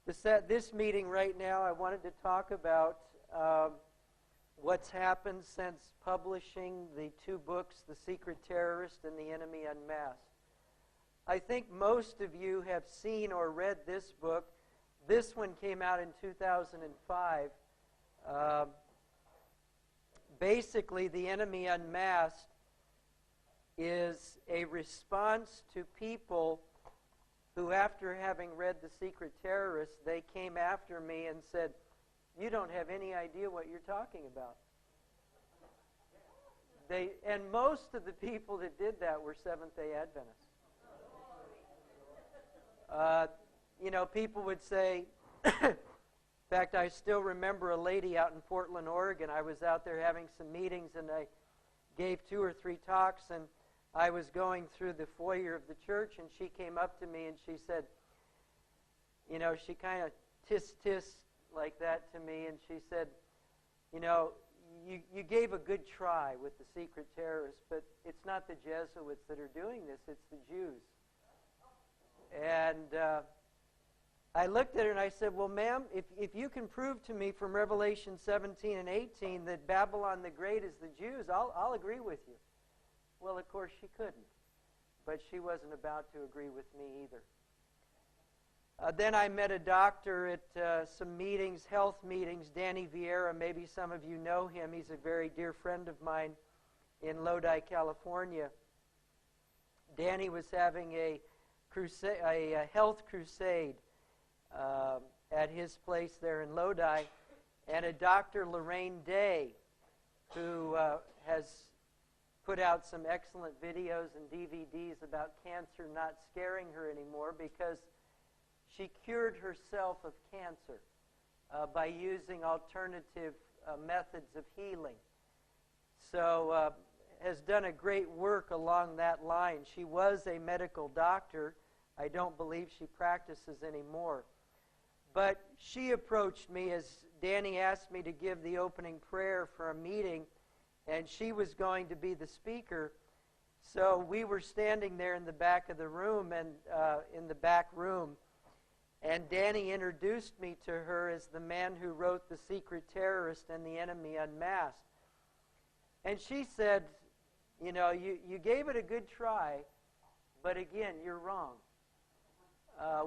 This meeting right now, I wanted to talk about what's happened since publishing the two books, The Secret Terrorist and The Enemy Unmasked. I think most of you have seen or read this book. This one came out in 2005. Basically, The Enemy Unmasked is a response to people who, after having read The Secret Terrorist, they came after me and said, "You don't have any idea what you're talking about." And most of the people that did that were Seventh-day Adventists. People would say, in fact, I still remember a lady out in Portland, Oregon. I was out there having some meetings, and I gave 2 or 3 talks, and I was going through the foyer of the church, and she came up to me and she said, she kind of tisk like that to me, and she said, you gave a good try with The Secret Terrorist, but it's not the Jesuits that are doing this, it's the Jews. And I looked at her and I said, well, ma'am, if you can prove to me from Revelation 17 and 18 that Babylon the Great is the Jews, I'll agree with you. Well, of course she couldn't, but she wasn't about to agree with me either. Then I met a doctor at some meetings, health meetings, Danny Vieira. Maybe some of you know him. He's a very dear friend of mine in Lodi, California. Danny was having a health crusade at his place there in Lodi, and a Dr. Lorraine Day, who has put out some excellent videos and DVDs about cancer not scaring her anymore, because she cured herself of cancer by using alternative methods of healing. So has done a great work along that line. She was a medical doctor. I don't believe she practices anymore. But she approached me as Danny asked me to give the opening prayer for a meeting, and she was going to be the speaker. So we were standing there in the back of the room, and and Danny introduced me to her as the man who wrote The Secret Terrorist and The Enemy Unmasked. And she said, you gave it a good try, but again, you're wrong.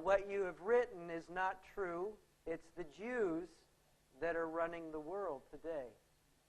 What you have written is not true. It's the Jews that are running the world today.